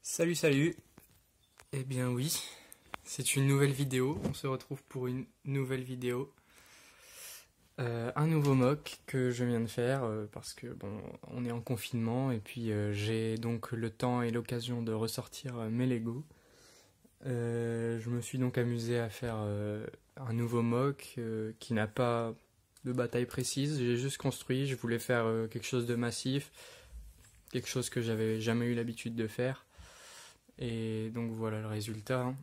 Salut, salut. Eh bien oui, c'est une nouvelle vidéo. On se retrouve pour une nouvelle vidéo. Un nouveau mock que je viens de faire parce que bon, on est en confinement et puis j'ai donc le temps et l'occasion de ressortir mes Lego. Je me suis donc amusé à faire un nouveau mock qui n'a pas de bataille précise. J'ai juste construit. Je voulais faire quelque chose de massif, quelque chose que j'avais jamais eu l'habitude de faire. Et donc voilà le résultat.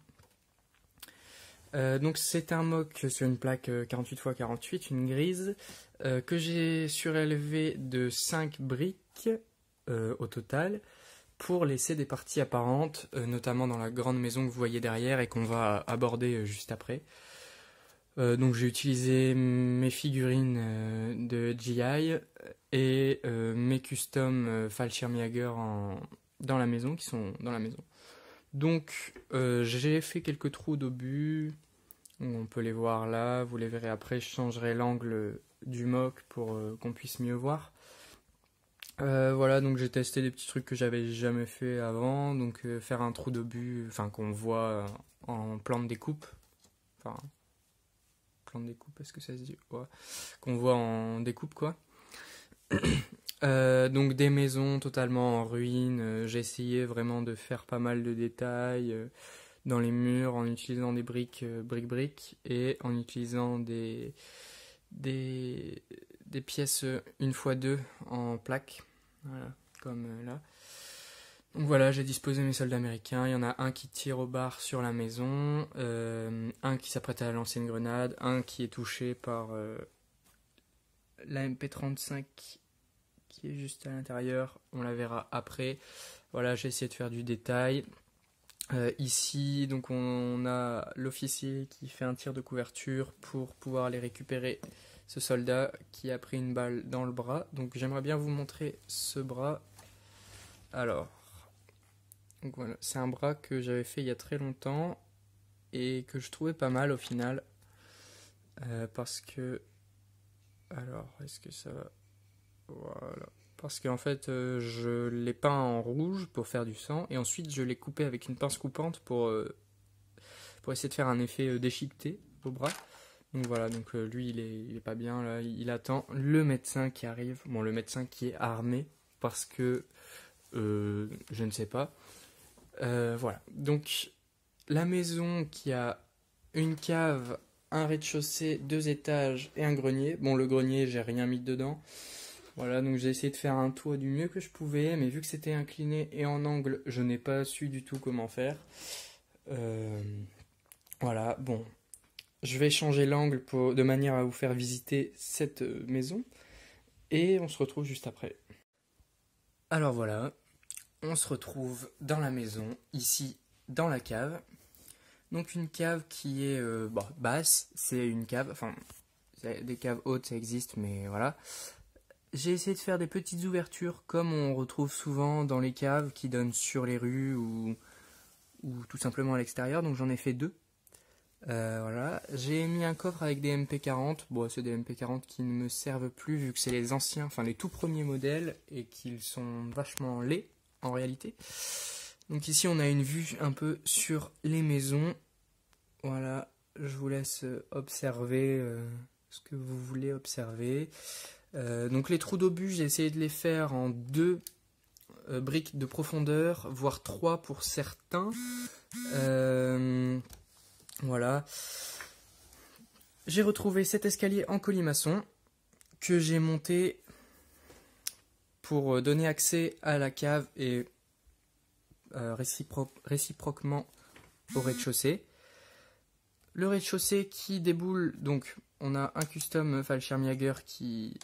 Donc c'est un mock sur une plaque 48x48, une grise, que j'ai surélevé de 5 briques au total, pour laisser des parties apparentes, notamment dans la grande maison que vous voyez derrière et qu'on va aborder juste après. Donc j'ai utilisé mes figurines de GI et mes custom Fallschirmjäger dans la maison, qui sont dans la maison. Donc j'ai fait quelques trous d'obus, on peut les voir là, vous les verrez après, je changerai l'angle du mock pour qu'on puisse mieux voir. Voilà, donc j'ai testé des petits trucs que j'avais jamais fait avant, donc faire un trou d'obus, enfin qu'on voit en plan de découpe, enfin plan de découpe, est-ce que ça se dit? Ouais. Qu'on voit en découpe quoi. Donc des maisons totalement en ruine, j'ai essayé vraiment de faire pas mal de détails dans les murs en utilisant des briques et en utilisant des pièces 1x2 en plaques, voilà, comme là. Donc voilà, j'ai disposé mes soldats américains. Il y en a un qui tire au bar sur la maison, un qui s'apprête à lancer une grenade, un qui est touché par la MP35 qui est juste à l'intérieur. On la verra après. Voilà, j'ai essayé de faire du détail. Ici, donc on a l'officier qui fait un tir de couverture pour pouvoir aller récupérer ce soldat qui a pris une balle dans le bras. Donc j'aimerais bien vous montrer ce bras. Alors, donc voilà, c'est un bras que j'avais fait il y a très longtemps et que je trouvais pas mal au final. Parce que... Alors, est-ce que ça va... Voilà. Parce qu'en fait, je l'ai peint en rouge pour faire du sang, et ensuite je l'ai coupé avec une pince coupante pour essayer de faire un effet déchiqueté au bras. Donc voilà, donc lui il est pas bien là, il attend le médecin qui arrive. Bon, le médecin qui est armé, parce que je ne sais pas. Voilà, donc la maison qui a une cave, un rez-de-chaussée, 2 étages et un grenier. Bon, le grenier, j'ai rien mis dedans. Voilà, donc j'ai essayé de faire un toit du mieux que je pouvais, mais vu que c'était incliné et en angle, je n'ai pas su du tout comment faire. Voilà, bon, je vais changer l'angle de manière à vous faire visiter cette maison, et on se retrouve juste après. Alors voilà, on se retrouve dans la maison, ici dans la cave. Donc une cave qui est basse, c'est une cave, enfin des caves hautes ça existe, mais voilà. J'ai essayé de faire des petites ouvertures comme on retrouve souvent dans les caves qui donnent sur les rues ou tout simplement à l'extérieur, donc j'en ai fait 2. Voilà. J'ai mis un coffre avec des MP40, bon c'est des MP40 qui ne me servent plus vu que c'est les anciens, enfin les tout premiers modèles et qu'ils sont vachement laids en réalité. Donc ici on a une vue un peu sur les maisons, voilà, je vous laisse observer ce que vous voulez observer. Donc les trous d'obus, j'ai essayé de les faire en 2 briques de profondeur, voire 3 pour certains. Voilà. J'ai retrouvé cet escalier en colimaçon que j'ai monté pour donner accès à la cave et réciproquement au rez-de-chaussée. Le rez-de-chaussée qui déboule, donc on a un custom Fallschirmjäger qui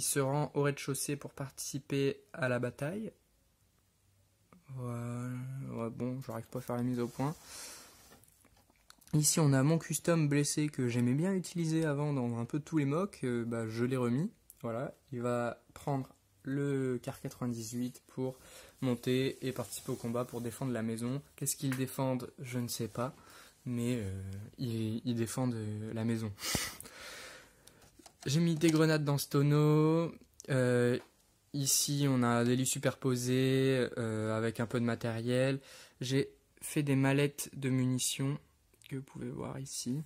se rend au rez-de-chaussée pour participer à la bataille. Voilà. Ouais, bon, j'arrive pas à faire la mise au point. Ici on a mon custom blessé que j'aimais bien utiliser avant dans un peu tous les mocks, je l'ai remis. Voilà, il va prendre le car 98 pour monter et participer au combat pour défendre la maison. Qu'est-ce qu'ils défendent, je ne sais pas, mais ils défendent la maison. J'ai mis des grenades dans ce tonneau. Ici, on a des lits superposés avec un peu de matériel. J'ai fait des mallettes de munitions que vous pouvez voir ici.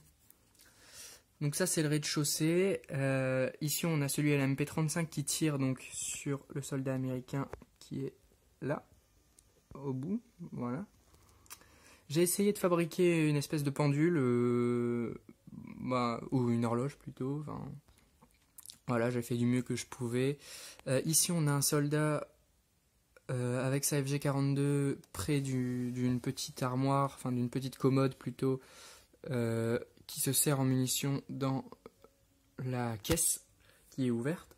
Donc ça, c'est le rez-de-chaussée. Ici, on a celui à la MP35 qui tire donc sur le soldat américain qui est là, au bout. Voilà. J'ai essayé de fabriquer une espèce de pendule, ou une horloge plutôt. Enfin, voilà, j'ai fait du mieux que je pouvais. Ici, on a un soldat avec sa FG42 près d'une petite armoire, enfin d'une petite commode plutôt, qui se sert en munitions dans la caisse qui est ouverte.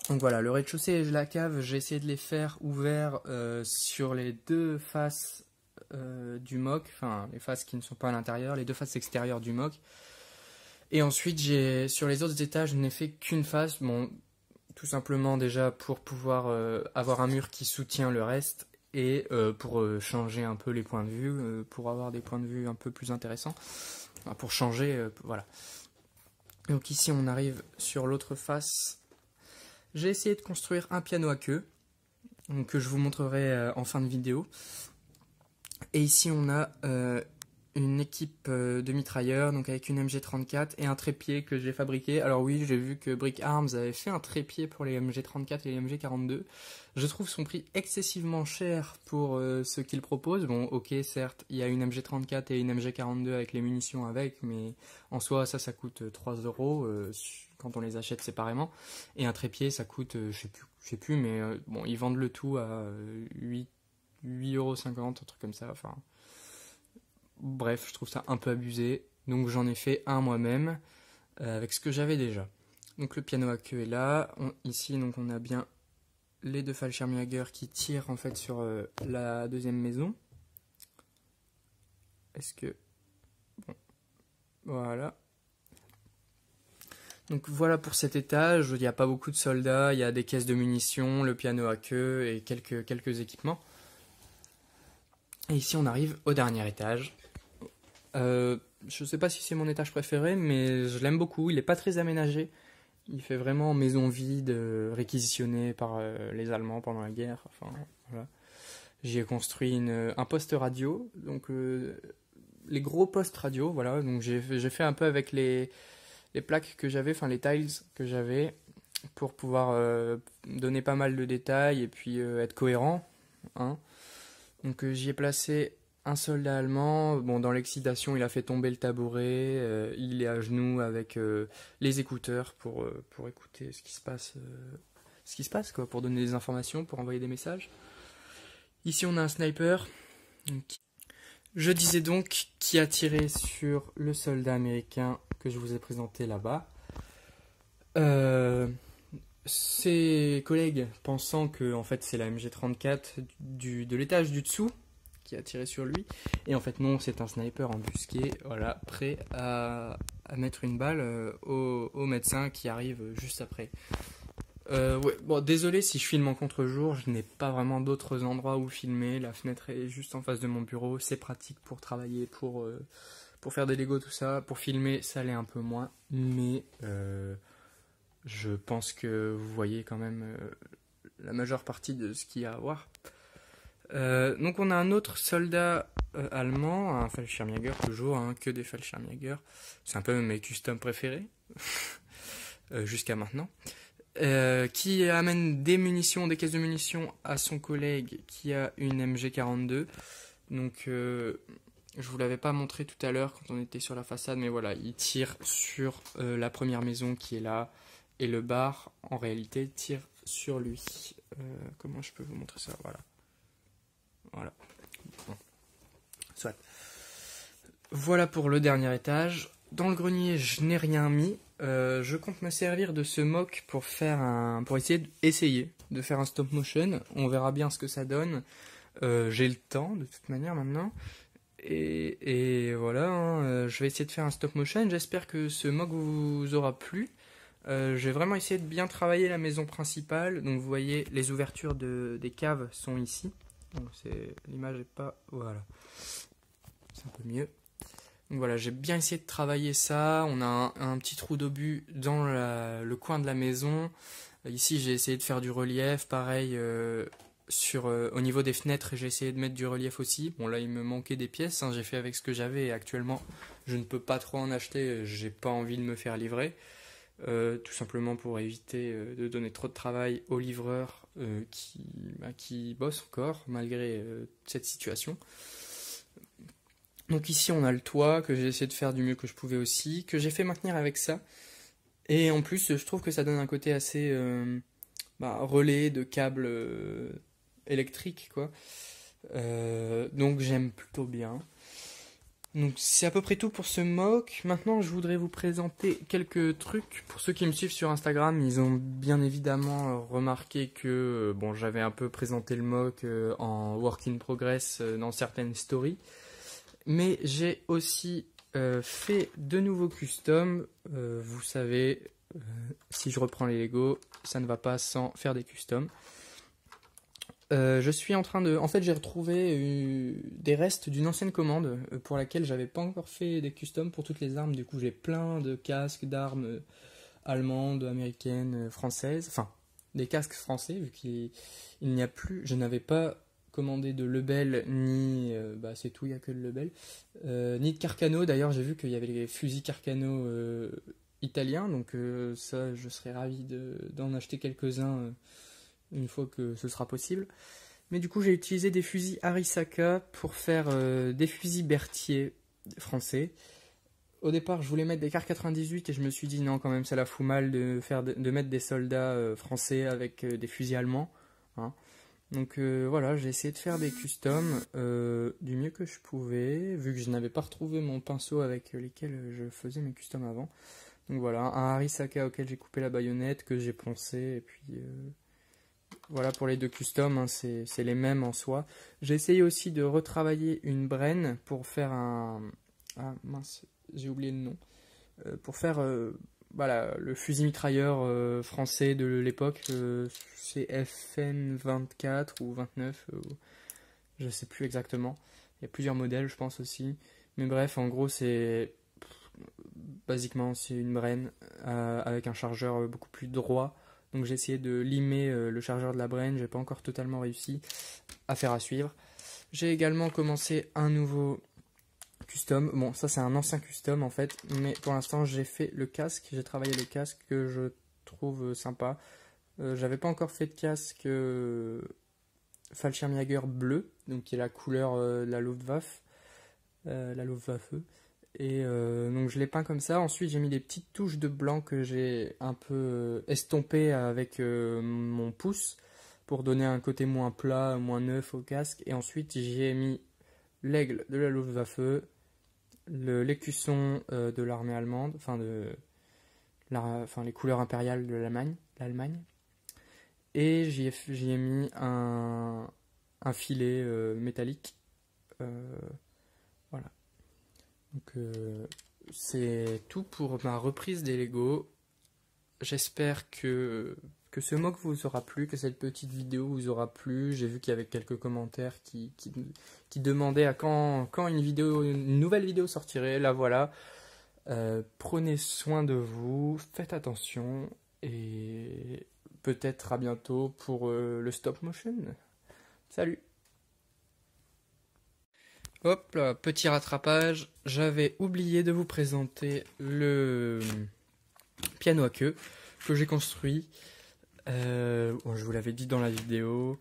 Donc voilà, le rez-de-chaussée et la cave, j'ai essayé de les faire ouverts sur les deux faces du MOC, enfin les faces qui ne sont pas à l'intérieur, les deux faces extérieures du MOC. Et ensuite, sur les autres étages, je n'ai fait qu'une face, bon, tout simplement déjà pour pouvoir avoir un mur qui soutient le reste et pour changer un peu les points de vue, pour avoir des points de vue un peu plus intéressants, enfin, pour changer, voilà. Donc ici, on arrive sur l'autre face. J'ai essayé de construire un piano à queue, donc, que je vous montrerai en fin de vidéo. Et ici, on a une équipe de mitrailleurs, donc avec une MG34 et un trépied que j'ai fabriqué. Alors oui, j'ai vu que Brick Arms avait fait un trépied pour les MG34 et les MG42. Je trouve son prix excessivement cher pour ce qu'il propose. Bon, ok, certes, il y a une MG34 et une MG42 avec les munitions avec, mais en soi, ça coûte 3 euros quand on les achète séparément. Et un trépied, ça coûte, je sais plus, mais bon, ils vendent le tout à 8,50 €, un truc comme ça, enfin... Bref, je trouve ça un peu abusé, donc j'en ai fait un moi-même avec ce que j'avais déjà. Donc le piano à queue est là. Ici, donc on a bien les deux Fallschirmjäger qui tirent en fait sur la deuxième maison. Est-ce que... Bon, voilà. Donc voilà pour cet étage, il n'y a pas beaucoup de soldats, il y a des caisses de munitions, le piano à queue et quelques équipements. Et ici on arrive au dernier étage. Je sais pas si c'est mon étage préféré, mais je l'aime beaucoup. Il est pas très aménagé. Il fait vraiment maison vide, réquisitionnée par les Allemands pendant la guerre. Enfin, voilà. J'y ai construit un poste radio, donc les gros postes radio, voilà. Donc j'ai fait un peu avec les plaques que j'avais, enfin les tiles que j'avais, pour pouvoir donner pas mal de détails et puis être cohérent, hein. Donc j'y ai placé un soldat allemand. Bon, dans l'excitation, il a fait tomber le tabouret. Il est à genoux avec les écouteurs pour écouter ce qui se passe, quoi, pour donner des informations, pour envoyer des messages. Ici, on a un sniper. Je disais donc qui a tiré sur le soldat américain que je vous ai présenté là-bas. Ses collègues pensant que en fait c'est la MG34 de l'étage du dessous qui a tiré sur lui, et en fait non, c'est un sniper embusqué, voilà, prêt à mettre une balle au médecin qui arrive juste après. Ouais, bon, désolé si je filme en contre-jour, je n'ai pas vraiment d'autres endroits où filmer, la fenêtre est juste en face de mon bureau, c'est pratique pour travailler, pour faire des Lego, tout ça. Pour filmer, ça l'est un peu moins, mais je pense que vous voyez quand même la majeure partie de ce qu'il y a à voir. Donc on a un autre soldat allemand, un Fallschirmjäger toujours, hein, que des Fallschirmjäger. C'est un peu mes customs préférés, jusqu'à maintenant. Qui amène des munitions, des caisses de munitions à son collègue qui a une MG42. Donc je vous l'avais pas montré tout à l'heure quand on était sur la façade, mais voilà, il tire sur la première maison qui est là, et le bar en réalité tire sur lui. Comment je peux vous montrer ça? Voilà. Voilà. Bon. Soit. Voilà pour le dernier étage. Dans le grenier, je n'ai rien mis. Je compte me servir de ce mock pour essayer de faire un stop motion. On verra bien ce que ça donne. J'ai le temps de toute manière maintenant. Et voilà, hein, je vais essayer de faire un stop motion. J'espère que ce mock vous aura plu. J'ai vraiment essayé de bien travailler la maison principale. Donc vous voyez, les ouvertures des caves sont ici. Donc l'image est pas... Voilà. C'est un peu mieux. Donc voilà, j'ai bien essayé de travailler ça. On a un petit trou d'obus dans le coin de la maison. Ici j'ai essayé de faire du relief, pareil au niveau des fenêtres j'ai essayé de mettre du relief aussi. Bon là il me manquait des pièces, hein, j'ai fait avec ce que j'avais et actuellement je ne peux pas trop en acheter, j'ai pas envie de me faire livrer. Tout simplement pour éviter de donner trop de travail aux livreurs qui bossent encore malgré cette situation. Donc ici on a le toit que j'ai essayé de faire du mieux que je pouvais aussi, que j'ai fait maintenir avec ça. Et en plus je trouve que ça donne un côté assez relais de câbles électriques quoi. Donc j'aime plutôt bien. Donc c'est à peu près tout pour ce mock. Maintenant je voudrais vous présenter quelques trucs. Pour ceux qui me suivent sur Instagram, ils ont bien évidemment remarqué que j'avais un peu présenté le mock en work in progress dans certaines stories. Mais j'ai aussi fait de nouveaux customs. Vous savez, si je reprends les Lego, ça ne va pas sans faire des customs. Je suis en train de... En fait, j'ai retrouvé des restes d'une ancienne commande pour laquelle j'avais pas encore fait des customs pour toutes les armes. Du coup, j'ai plein de casques d'armes allemandes, américaines, françaises. Enfin, des casques français, vu qu'il n'y a plus... Je n'avais pas commandé de Lebel, ni... c'est tout, il n'y a que le Lebel. Ni de Carcano. D'ailleurs, j'ai vu qu'il y avait les fusils Carcano italiens. Donc ça, je serais ravi d'en acheter quelques-uns une fois que ce sera possible. Mais du coup j'ai utilisé des fusils Arisaka pour faire des fusils Berthier français. Au départ je voulais mettre des Car 98 et je me suis dit non quand même ça la fout mal de mettre des soldats français avec des fusils allemands. Hein. Donc voilà, j'ai essayé de faire des customs du mieux que je pouvais, vu que je n'avais pas retrouvé mon pinceau avec lesquels je faisais mes customs avant. Donc voilà, un Arisaka auquel j'ai coupé la baïonnette, que j'ai poncé, et puis... Voilà pour les deux customs, hein, c'est les mêmes en soi. J'ai essayé aussi de retravailler une Bren pour faire un... Ah mince, j'ai oublié le nom. Pour faire le fusil mitrailleur français de l'époque. C'est FN 24 ou 29, je sais plus exactement. Il y a plusieurs modèles je pense aussi. Mais bref, en gros basiquement c'est une Bren avec un chargeur beaucoup plus droit. Donc j'ai essayé de limer le chargeur de la Bren, j'ai pas encore totalement réussi, affaire à suivre. J'ai également commencé un nouveau custom, bon ça c'est un ancien custom en fait, mais pour l'instant j'ai fait le casque, j'ai travaillé le casque que je trouve sympa. J'avais pas encore fait de casque Fallschirmjäger bleu, donc qui est la couleur de la Luftwaffe, Et donc je l'ai peint comme ça. Ensuite j'ai mis des petites touches de blanc que j'ai un peu estompées avec mon pouce pour donner un côté moins plat, moins neuf au casque. Et ensuite j'ai mis l'aigle de la Luftwaffe, l'écusson de l'armée allemande, les couleurs impériales de l'Allemagne. Et j'y ai mis un filet métallique. Voilà. Donc c'est tout pour ma reprise des Lego. J'espère que ce mock vous aura plu, que cette petite vidéo vous aura plu. J'ai vu qu'il y avait quelques commentaires qui demandaient à quand une nouvelle vidéo sortirait. La voilà. Prenez soin de vous, faites attention et peut-être à bientôt pour le stop motion. Salut! Hop là, petit rattrapage, j'avais oublié de vous présenter le piano à queue que j'ai construit. Je vous l'avais dit dans la vidéo.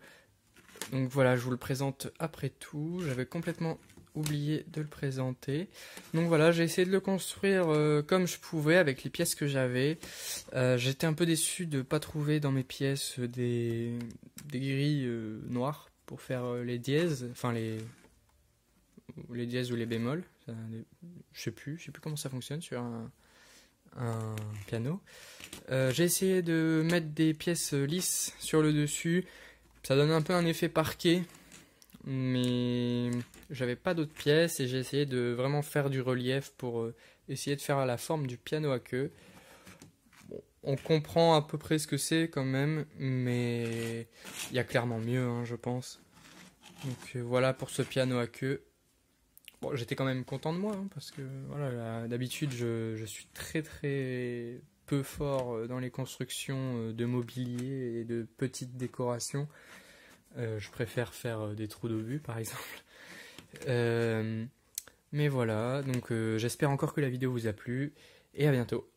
Donc voilà, je vous le présente après tout. J'avais complètement oublié de le présenter. Donc voilà, j'ai essayé de le construire comme je pouvais avec les pièces que j'avais. J'étais un peu déçu de ne pas trouver dans mes pièces des grilles noires pour faire les dièses, enfin les dièses ou les bémols, je sais plus comment ça fonctionne sur un piano. J'ai essayé de mettre des pièces lisses sur le dessus, ça donne un peu un effet parquet, mais j'avais pas d'autres pièces et j'ai essayé de vraiment faire du relief pour essayer de faire la forme du piano à queue. Bon, on comprend à peu près ce que c'est quand même, mais il y a clairement mieux, hein, je pense. Donc voilà pour ce piano à queue. Bon, j'étais quand même content de moi, hein, parce que voilà, d'habitude je suis très peu fort dans les constructions de mobilier et de petites décorations. Je préfère faire des trous d'obus par exemple. Mais voilà, donc j'espère encore que la vidéo vous a plu et à bientôt.